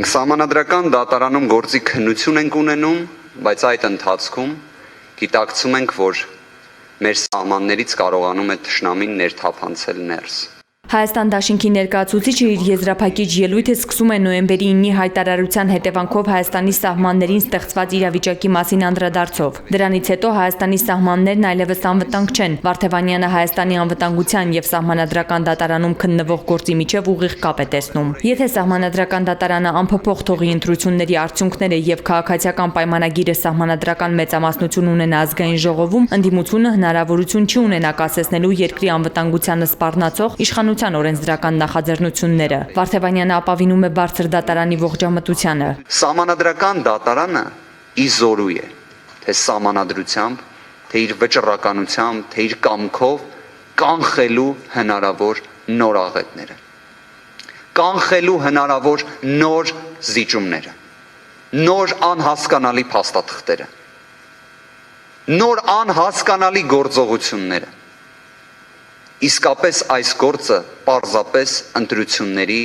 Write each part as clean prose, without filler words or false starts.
Մենք սահմանադրական դատարանում գործի քննություն ենք ունենում, բայց այդ ընթացքում գիտակցում ենք, որ մեր սահմաններից կարողանում է թշնամին ներթափանցել ներս։ Հայաստան դաշինքի ներկայացուցիչը իր եզրափակիչ ելույթը սկսում է նոյեմբերի 9-ի հայտարարության հետևանքով Հայաստանի սահմաններին ստեղծված իրավիճակի մասին անդրադարձով։ Դրանից հետո Հայաստանի սահմաններն այլևս անվտանգ չեն։ Վարդևանյանը Հայաստանի անվտանգության եւ սահմանադրական դատարանում քննվող գործի միջև ուղիղ կապ է տեսնում։ Եթե սահմանադրական դատարանը անփոփոխ թողի ընտրությունների արդյունքները եւ քաղաքացիական պայմանագիրը սահմանադրական մեծամասնություն ունենա ազգային ժողովում, ընդդիմությունը հնարավորություն չի ունենա կասեցնելու երկրի անվտանգությանը սպառնացող իշխանության օրենսդրական նախաձեռնությունները։ Վարդևանյանը ապավինում է բարձր դատարանի ողջամտությանը։ Սահմանադրական դատարանը իզորու է, թե սահմանադրությամբ, թե իր վճռականությամբ, թե իր կամքով կանխելու հնարավոր նոր աղետները, կանխելու հնարավոր նոր զիջումները, նոր անհասկանալի փաստաթղթերը, նոր անհասկանալի գործողությունները։ Իսկապես այս գործը պարզապես ընտրությունների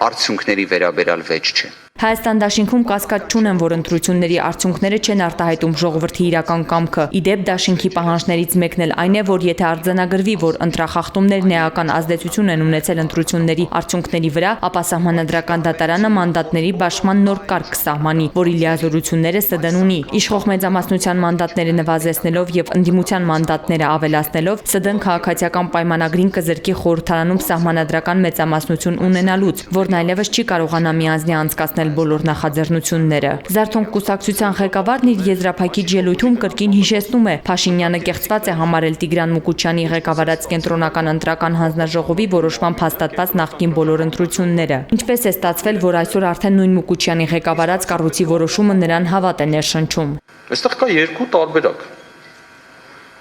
արդյունքների վերաբերյալ վեճ չէ։ Հայաստան դաշինքում կասկած չունեն, որ ընտրությունների արդյունքները չեն արտահայտում ժողովրդի իրական կամքը։ Իդեպ դաշինքի պահանջներից մեկն էլ այն է, որ եթե արձանագրվի, որ ընտրախախտումներն էական ազդեցություն են ունեցել ընտրությունների արդյունքների վրա, ապա սահմանադրական դատարանը մանդատների բաշխման նոր կարգ կսահմանի, որի լիազորությունները ՍԴ-ն ունի։ Իշխող մեծամասնության մանդատները նվազեցնելով եւ ընդդիմության մանդատները ավելացնելով, ՍԴ-ն քաղաքացիական պայմանագրին կզրկի խորհրդարանում սահմանադրական մեծամասնություն ունենալուց, որն այլևս չի կարողանա միանձնյա անցկացնել բոլոր նախաձեռնությունները։ Զարթոնք կուսակցության ղեկավարն իր եզրափակիչ ելույթում կրկին հիշեցնում է, Փաշինյանը կեղծված է համարել Տիգրան Մուկուչյանի ղեկավարած կենտրոնական ընտրական հանձնաժողովի որոշմամբ հաստատված նախկին բոլոր ընտրությունները։ Ինչպես է ստացվել, որ այսօր արդեն նույն Մուկուչյանի ղեկավարած կառույցի որոշումը նրան հավատ է ներշնչում։ Այստեղ կա երկու տարբերակ։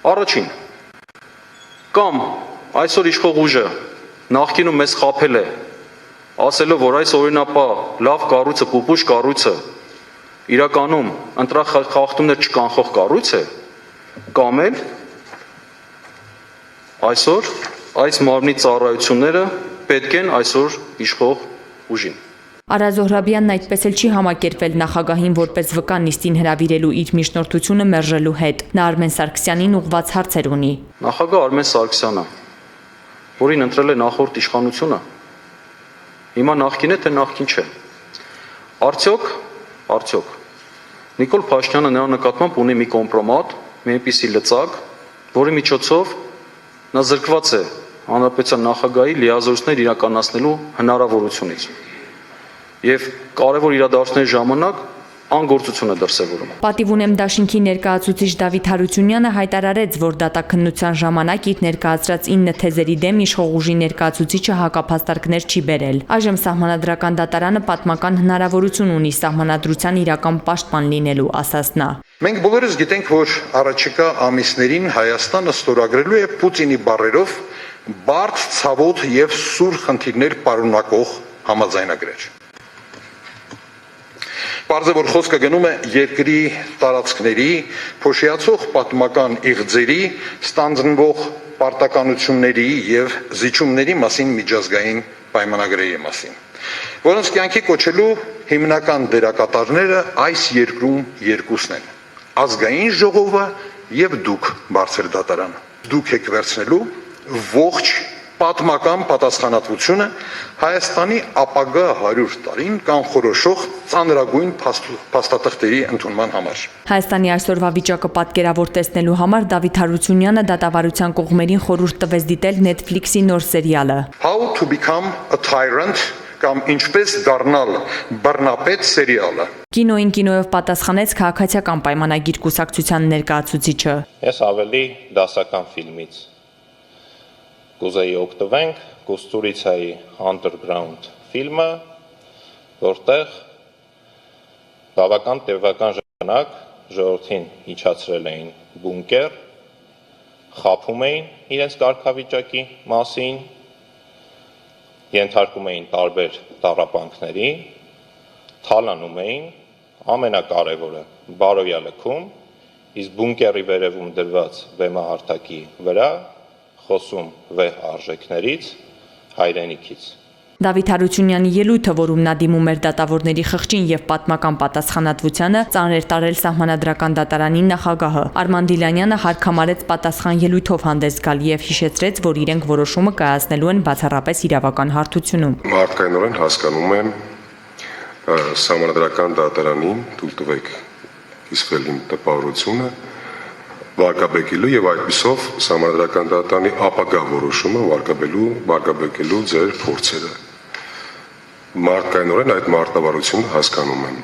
Առաջին, կամ այսօր իշխող ուժը նախկինում մեզ խաբել է, ասելով, որ այս օրինապահ լավ կառույցը, պուպուշ կառույցը իրականում ընտրախախտումներ չկանխող կառույց է, կամ էլ այսօր այս մարմնի ծառայությունները պետք են այսօր իշխող ուժին։ Արա Զոհրաբյանն այդպես էլ չի համակերպվել նախագահին որպես վկա նիստին հրավիրելու իր միջնորդությունը մերժելու հետ։ Նա Արմեն Սարգսյանին ուղղված հարցեր ունի։ Նախագահ Արմեն Սարգսյանը, որին ընտրել է նախորդ իշխանությունը, հիմա նախկին է, թե նախկին չէ։ Արդյոք Նիկոլ Փաշինյանը նրա նկատմամբ ունի մի կոմպրոմատ, մի այնպիսի լծակ, որի միջոցով նա զրկված է հանրապետության նախագահի լիազորություններ իրականացնելու հնարավորությունից։ Եվ կարևոր իրադարձությունների ժամանակ անգործություն է դրսևորում։ Պատիվ ունեմ դաշինքի ներկայացուցիչ Դավիթ Հարությունյանը հայտարարեց, որ դատաքննության ժամանակ իր ներկայացրած 9 թեզերի դեմ իշխող ուժի ներկայացուցիչը հակափաստարկներ չի բերել։ Այժմ սահմանադրական դատարանը պատմական հնարավորություն ունի սահմանադրության իրական պաշտպան լինելու, ասաց նա։ Մենք բոլորս գիտենք, որ առաջիկա ամիսներին Հայաստանը ստորագրելու է Պուտինի բառերով բարդ, ցավոտ եւ սուր խնդիրներ պարունակող համաձայնագրեր։ Պարզ է, որ խոսքը գնում է երկրի տարածքների, փոշիացող պատմական իղձերի, ստանձնվող պարտականությունների եւ զիջումների մասին միջազգային պայմանագրերի մասին, որոնց կյանքի կոչելու հիմնական դերակատարները այս երկրում երկուսն են՝ ազգային ժողովը եւ դուք, բարձր դատարանը։ Դուք եք վերցնելու ողջ պատմական պատասխանատվությունը Հայաստանի ապագա 100 տարին կանխորոշող ծանրագույն փաստաթղթերի ընդունման համար։ Հայաստանի այսօրվա վիճակը պատկերավոր տեսնելու համար Դավիթ Հարությունյանը դատավարության կողմերին խորհուրդ տվեց դիտել Netflix-ի նոր սերիալը How to become a tyrant կամ ինչպես դառնալ բռնապետ սերիալը։ Կինոյին կինոյով պատասխանեց քաղաքացիական պայմանագիր կուսակցության ներկայացուցիչը։ Ես ավելի դասական ֆիլմից կուզեի օգտվենք Կուստուրիցայի Underground ֆիլմը, որտեղ բավական տևական ժամանակ ժողովրդին իջացրել էին բունկեր, խաբում էին իրենց կարգավիճակի մասին, ենթարկում էին տարբեր տառապանքների, թալանում էին, ամենակարևորը բարոյա լքում, իսկ բունկերի վերևում դրված բեմահարթակի վրա խոսում վեհ արժեքներից, հայրենիքից։ Դավիթ Հարությունյանի ելույթը, որում նա դիմում էր դատավորների խղճին եւ պատմական պատասխանատվությանը, ծանր էր տարել Սահմանադրական դատարանի նախագահը։ Արման Դիլանյանը հարկամարեց պատասխան ելույթով հանդես գալ եւ հիշեցրեց, որ իրենք որոշումը կայացնելու են բացառապես իրավական հարթությունում։ Մարդկայնորեն հասկանում եմ Սահմանադրական դատարանին թույլ տվեք իսկել իմ տպավորությունը վարկաբեկելու եւ այդպիսով Սահմանադրական դատարանի ապագա որոշումը վարկաբեկելու ձեր փորձերը։ Մարդկայնորեն այդ մարտավարությունը հասկանում եմ,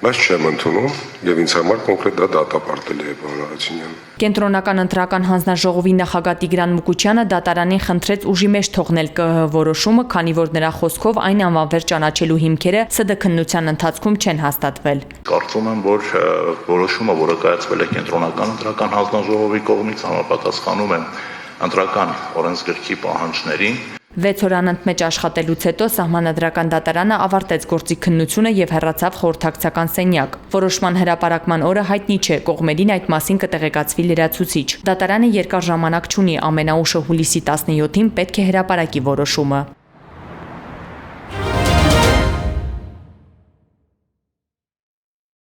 բայց չեմ ընդունում եւ ինձ համար կոնկրետ դա դատապարտել է պարոն Հարությունյան։ Կենտրոնական ընտրական հանձնաժողովի նախագահ Տիգրան Մուկուչյանը դատարանին խնդրեց ուժի մեջ թողնել ԿՀ որոշումը, քանի որ նրա խոսքով այն անվանվեր ճանաչելու հիմքերը ՍԴ քննության ընթացքում չեն հաստատվել։ Կարծում եմ, որ որոշումը, որը կայացվել է Կենտրոնական ընտրական հանձնաժողովի կողմից, համապատասխանում է ընտրական օրենսգրքի պահանջներին։ 6 օր անընդմեջ աշխատելուց հետո Սահմանադրական դատարանը ավարտեց գործի քննությունը եւ հեռացավ խորհրդակցական սենյակ։ Որոշման հրապարակման օրը հայտնի չէ, կողմերին այդ մասին կտեղեկացվի լրացուցիչ։ Դատարանը երկար ժամանակ չունի, ամենաուշը հուլիսի 17-ին պետք է հրապարակի որոշումը։